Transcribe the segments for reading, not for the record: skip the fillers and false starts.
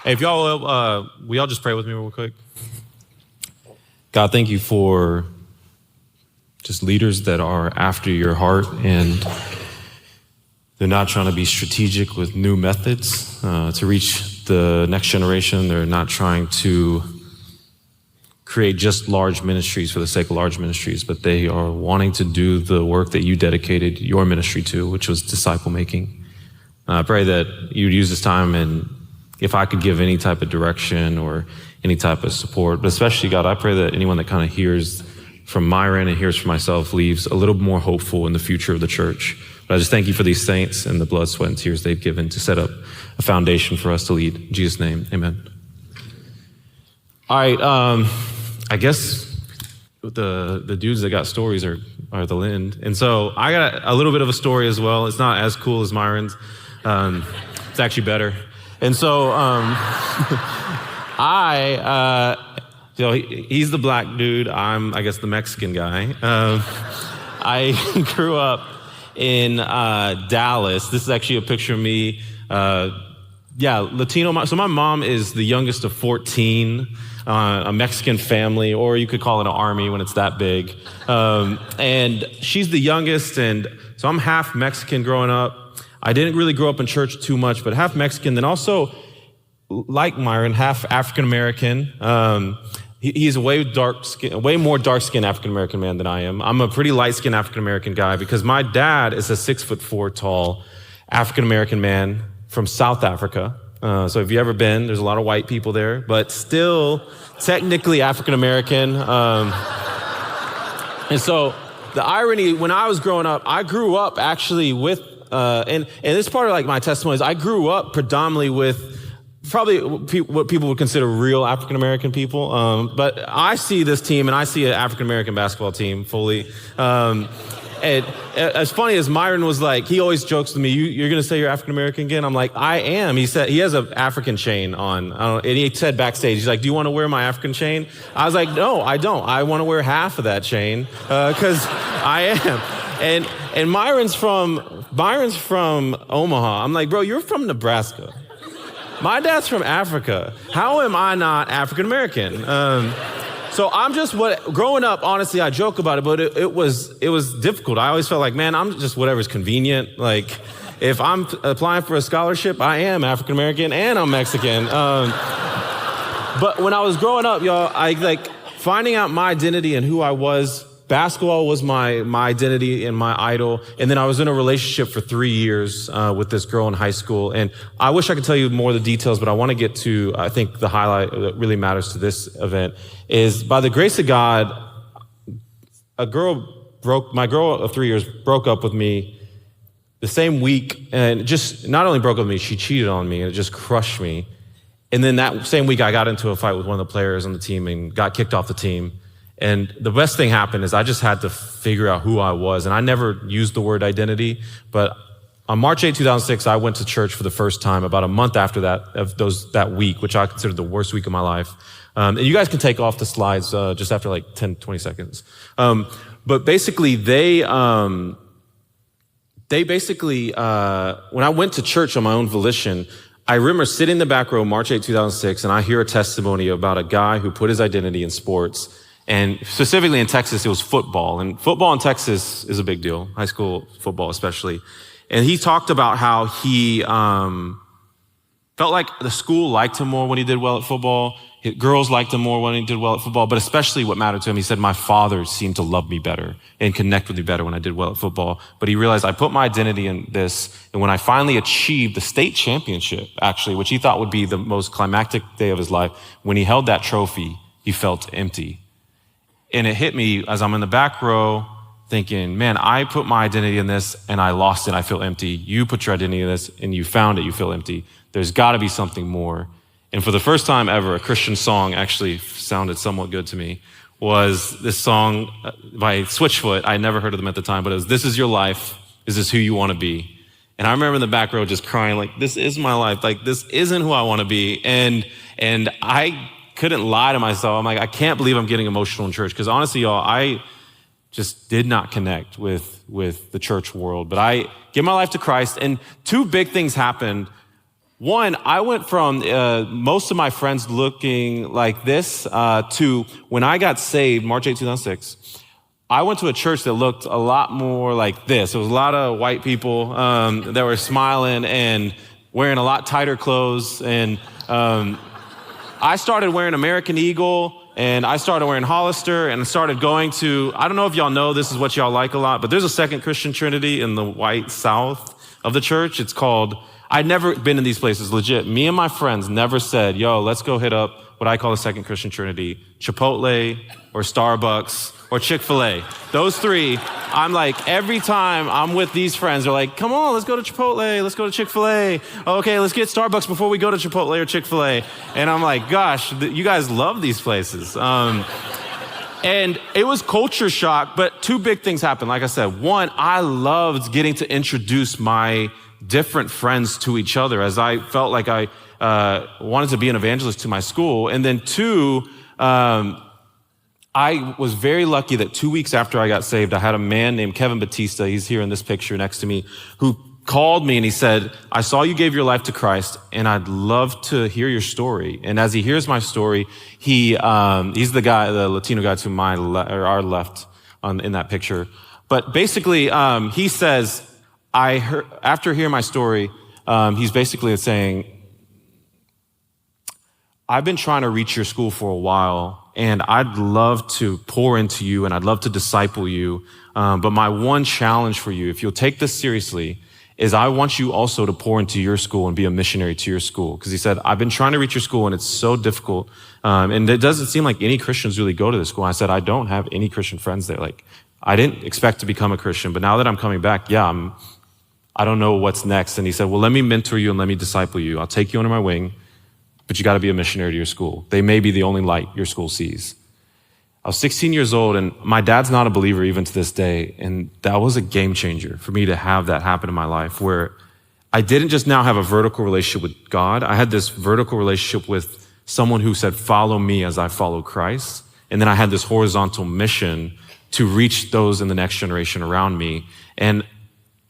Hey, if y'all, will y'all just pray with me real quick? God, thank you for just leaders that are after your heart, and they're not trying to be strategic with new methods to reach the next generation. They're not trying to create just large ministries for the sake of large ministries, but they are wanting to do the work that you dedicated your ministry to, which was disciple making. I pray that you'd use this time, and if I could give any type of direction or any type of support, but especially, God, I pray that anyone that kind of hears from Myron and hears from myself leaves a little more hopeful in the future of the church. But I just thank you for these saints and the blood, sweat, and tears they've given to set up a foundation for us to lead. In Jesus' name, amen. All right, I guess the dudes that got stories are the Lind. And so I got a little bit of a story as well. It's not as cool as Myron's. It's actually better. And so he's the black dude. I'm, I guess, the Mexican guy. I grew up in Dallas. This is actually a picture of me. Latino. So my mom is the youngest of 14, a Mexican family, or you could call it an army when it's that big. And she's the youngest, and so I'm half Mexican growing up. I didn't really grow up in church too much, but half Mexican, then also, like Myron, half African-American. He's a way more dark-skinned African-American man than I am. I'm a pretty light-skinned African-American guy because my dad is a 6'4" tall African-American man from South Africa. So if you've ever been, there's a lot of white people there, but still technically African-American. And so the irony, when I was growing up, I grew up actually with, and this is part of like my testimony is I grew up predominantly with probably what people would consider real African-American people. But I see this team and I see an African-American basketball team fully. And as funny as Myron was like, he always jokes to me, you're going to say you're African-American again? I'm like, I am. He said, he has an African chain on. And he said backstage, he's like, do you want to wear my African chain? I was like, no, I don't. I want to wear half of that chain because I am. And Myron's from Omaha. I'm like, bro, you're from Nebraska. My dad's from Africa. How am I not African-American? So I'm just growing up, honestly, I joke about it, but it was difficult. I always felt like, man, I'm just whatever's convenient. Like, if I'm applying for a scholarship, I am African-American and I'm Mexican. But when I was growing up, y'all, I like finding out my identity and who I was. Basketball was my identity and my idol. And then I was in a relationship for 3 years with this girl in high school. And I wish I could tell you more of the details, but I want to get to, I think, the highlight that really matters to this event is by the grace of God, my girl of 3 years broke up with me the same week, and just not only broke up with me, she cheated on me, and it just crushed me. And then that same week, I got into a fight with one of the players on the team and got kicked off the team. And the best thing happened is I just had to figure out who I was. And I never used the word identity, but on March 8, 2006, I went to church for the first time about a month after that week, which I considered the worst week of my life. And you guys can take off the slides just after like 10, 20 seconds. But basically, when I went to church on my own volition, I remember sitting in the back row, March 8, 2006, and I hear a testimony about a guy who put his identity in sports. And specifically in Texas, it was football. And football in Texas is a big deal, high school football especially. And he talked about how he felt like the school liked him more when he did well at football. Girls liked him more when he did well at football. But especially what mattered to him, he said, my father seemed to love me better and connect with me better when I did well at football. But he realized I put my identity in this. And when I finally achieved the state championship, actually, which he thought would be the most climactic day of his life, when he held that trophy, he felt empty. And it hit me as I'm in the back row thinking, man, I put my identity in this and I lost it. I feel empty. You put your identity in this and you found it. You feel empty. There's got to be something more. And for the first time ever, a Christian song actually sounded somewhat good to me. Was this song by Switchfoot. I never heard of them at the time, but it was, "This Is Your Life. Is This Who You Want to Be?" And I remember in the back row just crying like, this is my life. Like, this isn't who I want to be. And I couldn't lie to myself. I'm like, I can't believe I'm getting emotional in church. Because honestly, y'all, I just did not connect with the church world. But I gave my life to Christ, and two big things happened One, I went from most of my friends looking like this to when I got saved, March 8, 2006, I went to a church that looked a lot more like this. It was a lot of white people that were smiling and wearing a lot tighter clothes. And I started wearing American Eagle, and I started wearing Hollister, and I started going to, I don't know if y'all know this is what y'all like a lot, but there's a second Christian Trinity in the white south of the church. It's called, I'd never been in these places, legit. Me and my friends never said, yo, let's go hit up what I call the second Christian Trinity, Chipotle or Starbucks or Chick-fil-A. Those three, I'm like, every time I'm with these friends, they're like, come on, let's go to Chipotle, let's go to Chick-fil-A. Okay, let's get Starbucks before we go to Chipotle or Chick-fil-A. And I'm like, gosh, you guys love these places. And it was culture shock, but two big things happened. Like I said, one, I loved getting to introduce my different friends to each other as I felt like I wanted to be an evangelist to my school. And then two, I was very lucky that 2 weeks after I got saved, I had a man named Kevin Batista, he's here in this picture next to me, who called me and he said, I saw you gave your life to Christ and I'd love to hear your story. And as he hears my story, he's the guy, the Latino guy to our left in that picture. But basically, he says, after hearing my story, he's basically saying, I've been trying to reach your school for a while, and I'd love to pour into you, and I'd love to disciple you. But my one challenge for you, if you'll take this seriously, is I want you also to pour into your school and be a missionary to your school. Because he said, I've been trying to reach your school, and it's so difficult. And it doesn't seem like any Christians really go to this school. And I said, I don't have any Christian friends there. Like, I didn't expect to become a Christian, but now that I'm coming back, I don't know what's next. And he said, well, let me mentor you and let me disciple you. I'll take you under my wing. But you got to be a missionary to your school. They may be the only light your school sees. I was 16 years old, and my dad's not a believer even to this day. And that was a game changer for me to have that happen in my life, where I didn't just now have a vertical relationship with God. I had this vertical relationship with someone who said, follow me as I follow Christ. And then I had this horizontal mission to reach those in the next generation around me. And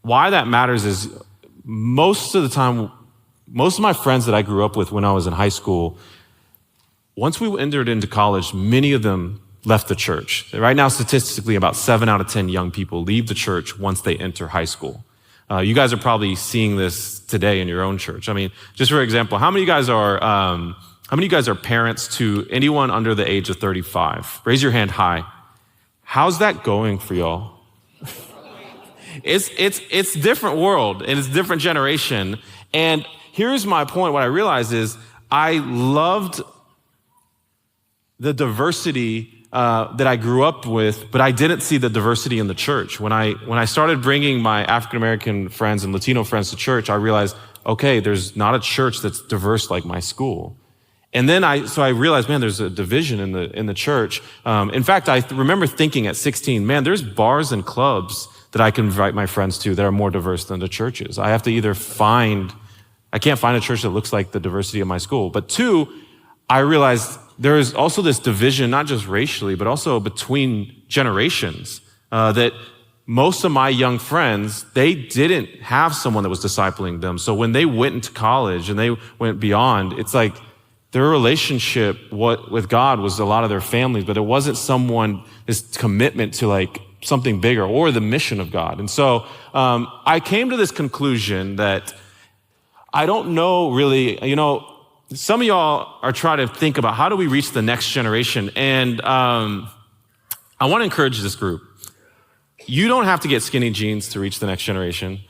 why that matters is most of the time, most of my friends that I grew up with when I was in high school, once we entered into college, many of them left the church. Right now, statistically, about 7 out of 10 young people leave the church once they enter high school. You guys are probably seeing this today in your own church. I mean, just for example, how many of you guys are parents to anyone under the age of 35? Raise your hand high. How's that going for y'all? It's different world and it's different generation. And here's my point. What I realized is I loved the diversity that I grew up with, but I didn't see the diversity in the church. When I started bringing my African American friends and Latino friends to church, I realized, okay, there's not a church that's diverse like my school. And then I realized, man, there's a division in the church. In fact, I remember thinking at 16, man, there's bars and clubs that I can invite my friends to that are more diverse than the churches. I have to either I can't find a church that looks like the diversity of my school. But two, I realized there is also this division, not just racially, but also between generations, that most of my young friends, they didn't have someone that was discipling them. So when they went into college and they went beyond, it's like their relationship with God was a lot of their families, but it wasn't this commitment to like something bigger or the mission of God. And so I came to this conclusion that I don't know really, some of y'all are trying to think about how do we reach the next generation? And I want to encourage this group. You don't have to get skinny jeans to reach the next generation.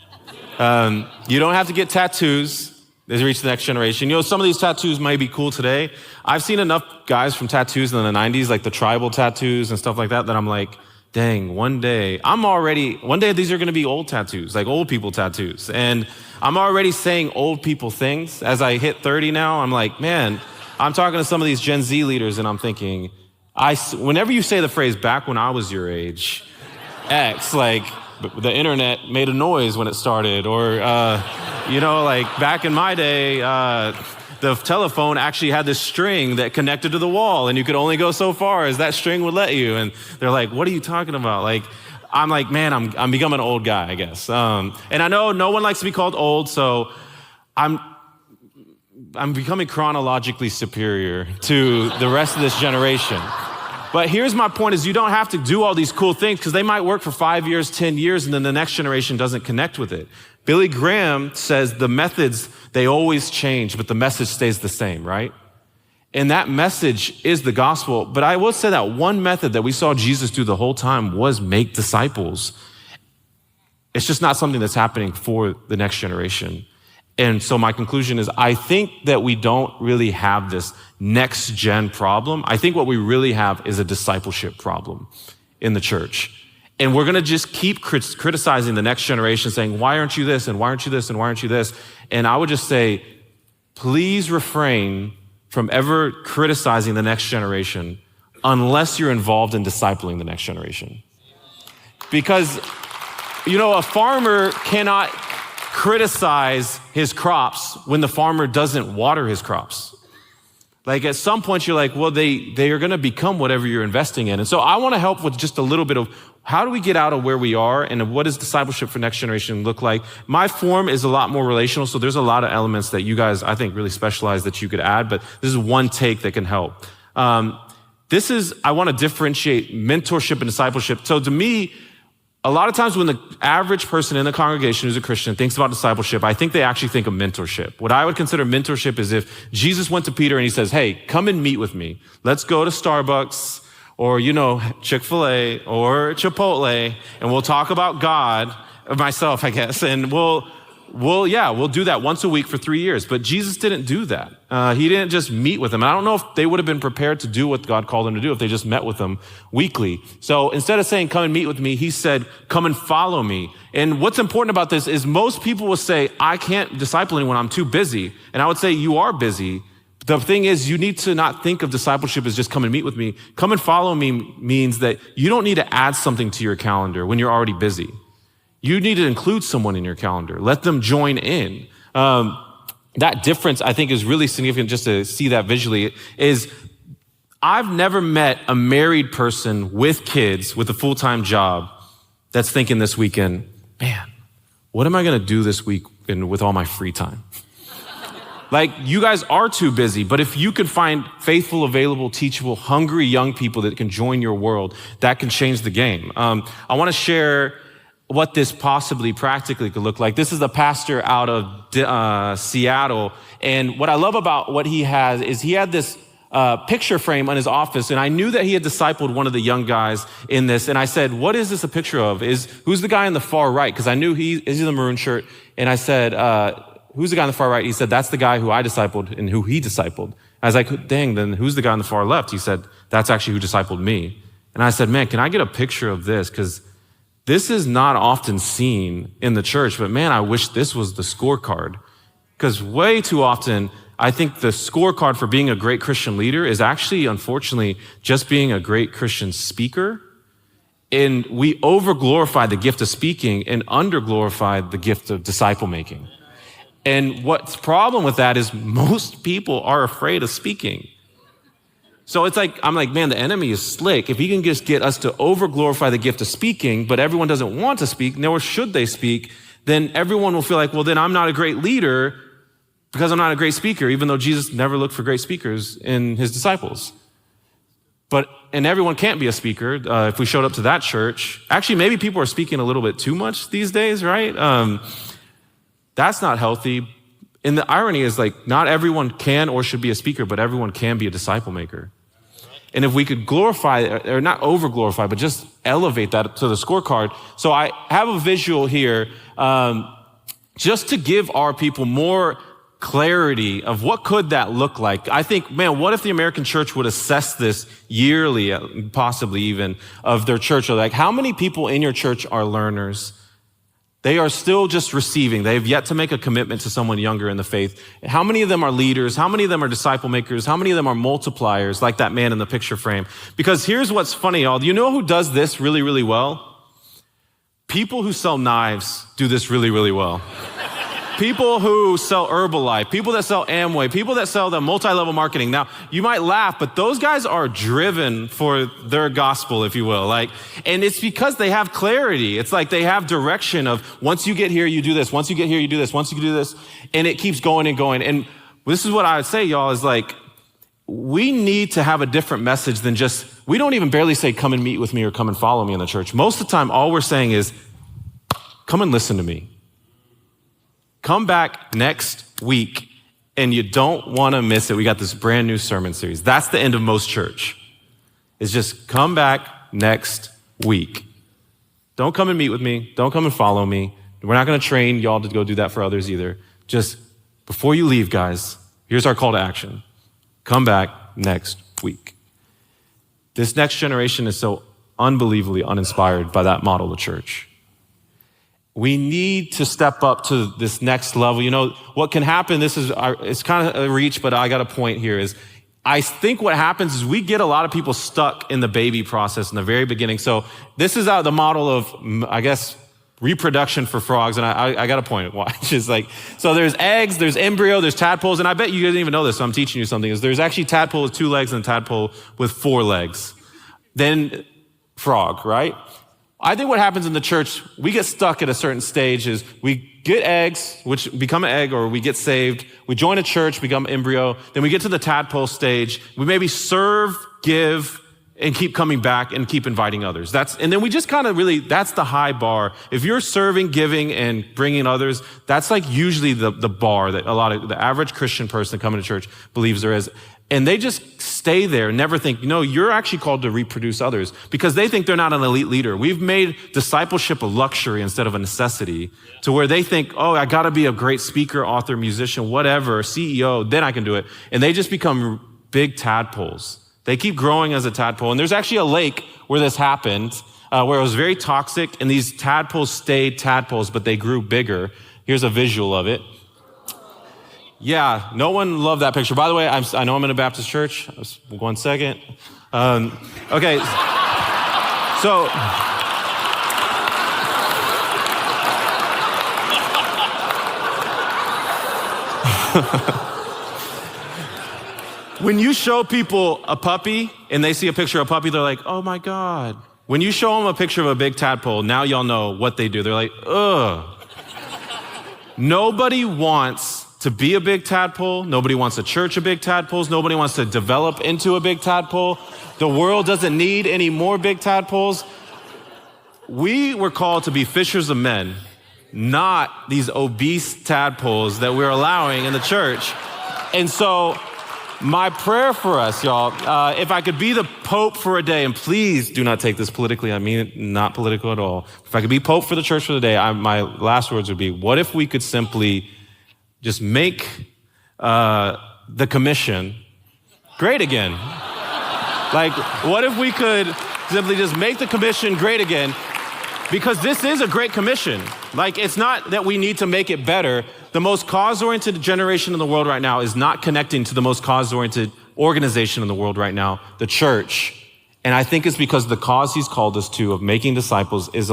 You don't have to get tattoos to reach the next generation. Some of these tattoos might be cool today. I've seen enough guys from tattoos in the 90s, like the tribal tattoos and stuff like that I'm like, dang, one day these are going to be old tattoos, like old people tattoos. And I'm already saying old people things. As I hit 30 now, I'm like, man, I'm talking to some of these Gen Z leaders and I'm thinking, whenever you say the phrase back when I was your age, X, like the internet made a noise when it started, or, like back in my day, the telephone actually had this string that connected to the wall and you could only go so far as that string would let you. And they're like, what are you talking about? Like, I'm like, man, I'm becoming an old guy, I guess. And I know no one likes to be called old, so I'm becoming chronologically superior to the rest of this generation. But here's my point is you don't have to do all these cool things because they might work for 5 years, 10 years, and then the next generation doesn't connect with it. Billy Graham says the methods, they always change, but the message stays the same, right? And that message is the gospel. But I will say that one method that we saw Jesus do the whole time was make disciples. It's just not something that's happening for the next generation. And so my conclusion is I think that we don't really have this next gen problem. I think what we really have is a discipleship problem in the church. And we're going to just keep criticizing the next generation saying, why aren't you this? And why aren't you this? And why aren't you this? And I would just say, please refrain from ever criticizing the next generation unless you're involved in discipling the next generation. Because, a farmer cannot criticize his crops when the farmer doesn't water his crops. Like at some point you're like, well, they are going to become whatever you're investing in. And so I want to help with just a little bit of how do we get out of where we are and what does discipleship for next generation look like? My form is a lot more relational. So there's a lot of elements that you guys, I think, really specialize that you could add, but this is one take that can help. I want to differentiate mentorship and discipleship. So to me, a lot of times when the average person in the congregation who's a Christian thinks about discipleship, I think they actually think of mentorship. What I would consider mentorship is if Jesus went to Peter and he says, hey, come and meet with me. Let's go to Starbucks or, Chick-fil-A or Chipotle and we'll talk about God, or myself, I guess, and we'll do that once a week for 3 years. But Jesus didn't do that. He didn't just meet with them. And I don't know if they would have been prepared to do what God called them to do if they just met with them weekly. So instead of saying, come and meet with me, he said, come and follow me. And what's important about this is most people will say, I can't disciple anyone, I'm too busy. And I would say, you are busy. The thing is, you need to not think of discipleship as just come and meet with me. Come and follow me means that you don't need to add something to your calendar when you're already busy. You need to include someone in your calendar. Let them join in. That difference, I think, is really significant just to see that visually, is I've never met a married person with kids with a full-time job that's thinking this weekend, man, what am I going to do this weekend with all my free time? Like, you guys are too busy, but if you can find faithful, available, teachable, hungry young people that can join your world, that can change the game. I want to share what this possibly practically could look like. This is a pastor out of Seattle. And what I love about what he has is he had this picture frame on his office. And I knew that he had discipled one of the young guys in this. And I said, what is this a picture of? Who's the guy on the far right? Because I knew he's in the maroon shirt. And I said, who's the guy on the far right? He said, that's the guy who I discipled and who he discipled. I was like, dang, then who's the guy on the far left? He said, that's actually who discipled me. And I said, man, can I get a picture of this? Because this is not often seen in the church, but man, I wish this was the scorecard. Because way too often, I think the scorecard for being a great Christian leader is actually, unfortunately, just being a great Christian speaker. And we over-glorify the gift of speaking and under-glorify the gift of disciple making. And what's the problem with that is most people are afraid of speaking. So I'm like, man, the enemy is slick. If he can just get us to over-glorify the gift of speaking, but everyone doesn't want to speak, nor should they speak, then everyone will feel like, well, then I'm not a great leader because I'm not a great speaker, even though Jesus never looked for great speakers in his disciples. And everyone can't be a speaker. If we showed up to that church, actually, maybe people are speaking a little bit too much these days, right? That's not healthy. And the irony is not everyone can or should be a speaker, but everyone can be a disciple maker. And if we could glorify, or not over glorify, but just elevate that to the scorecard. So I have a visual here, just to give our people more clarity of what could that look like. I think, man, what if the American church would assess this yearly, possibly even, of their church? Like, how many people in your church are learners? They are still just receiving. They have yet to make a commitment to someone younger in the faith. How many of them are leaders? How many of them are disciple makers? How many of them are multipliers, like that man in the picture frame? Because here's what's funny, y'all. Do you know who does this really, really well? People who sell knives do this really, really well. People who sell Herbalife, people that sell Amway, people that sell the multi-level marketing. Now, you might laugh, but those guys are driven for their gospel, if you will. And it's because they have clarity. It's like they have direction of once you get here, you do this. Once you get here, you do this. Once you do this. And it keeps going and going. And this is what I would say, y'all, is like, we need to have a different message than just, we don't even barely say, come and meet with me or come and follow me in the church. Most of the time, all we're saying is, come and listen to me. Come back next week, and you don't want to miss it. We got this brand new sermon series. That's the end of most church. It's just come back next week. Don't come and meet with me. Don't come and follow me. We're not going to train y'all to go do that for others either. Just before you leave, guys, here's our call to action. Come back next week. This next generation is so unbelievably uninspired by that model of church. We need to step up to this next level. You know, what can happen, it's kind of a reach, but I got a point here, is I think what happens is we get a lot of people stuck in the baby process in the very beginning. So this is the model of, I guess, reproduction for frogs. And I got a point. Watch. It's like, so there's eggs, there's embryo, there's tadpoles. And I bet you didn't even know this, so I'm teaching you something. Is there's actually tadpole with 2 legs and tadpole with 4 legs. Then frog, right? I think what happens in the church, we get stuck at a certain stage is we get eggs, which become an egg, or we get saved. We join a church, become embryo. Then we get to the tadpole stage. We maybe serve, give, and keep coming back and keep inviting others. And then we just kind of really, that's the high bar. If you're serving, giving, and bringing others, that's like usually the bar that the average Christian person coming to church believes there is. And they just stay there and never think, you're actually called to reproduce others, because they think they're not an elite leader. We've made discipleship a luxury instead of a necessity, to where they think, I got to be a great speaker, author, musician, whatever, CEO, then I can do it. And they just become big tadpoles. They keep growing as a tadpole. And there's actually a lake where this happened, where it was very toxic, and these tadpoles stayed tadpoles, but they grew bigger. Here's a visual of it. Yeah, no one loved that picture. By the way, I know I'm in a Baptist church. 1 second. Okay, so when you show people a puppy and they see a picture of a puppy, they're like, oh my God. When you show them a picture of a big tadpole, now y'all know what they do. They're like, ugh. Nobody wants to be a big tadpole. Nobody wants a church of big tadpoles. Nobody wants to develop into a big tadpole. The world doesn't need any more big tadpoles. We were called to be fishers of men, not these obese tadpoles that we're allowing in the church. And so my prayer for us, y'all, if I could be the Pope for a day, and please do not take this politically, I mean it not political at all. If I could be Pope for the church for the day, my last words would be, what if we could simply just make the commission great again? Like, what if we could simply just make the commission great again? Because this is a great commission. Like, it's not that we need to make it better. The most cause-oriented generation in the world right now is not connecting to the most cause-oriented organization in the world right now, the church. And I think it's because the cause he's called us to of making disciples is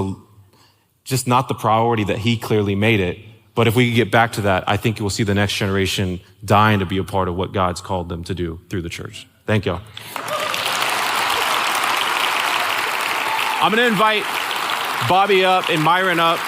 just not the priority that he clearly made it. But if we could get back to that, I think we'll see the next generation dying to be a part of what God's called them to do through the church. Thank y'all. I'm going to invite Bobby up and Myron up.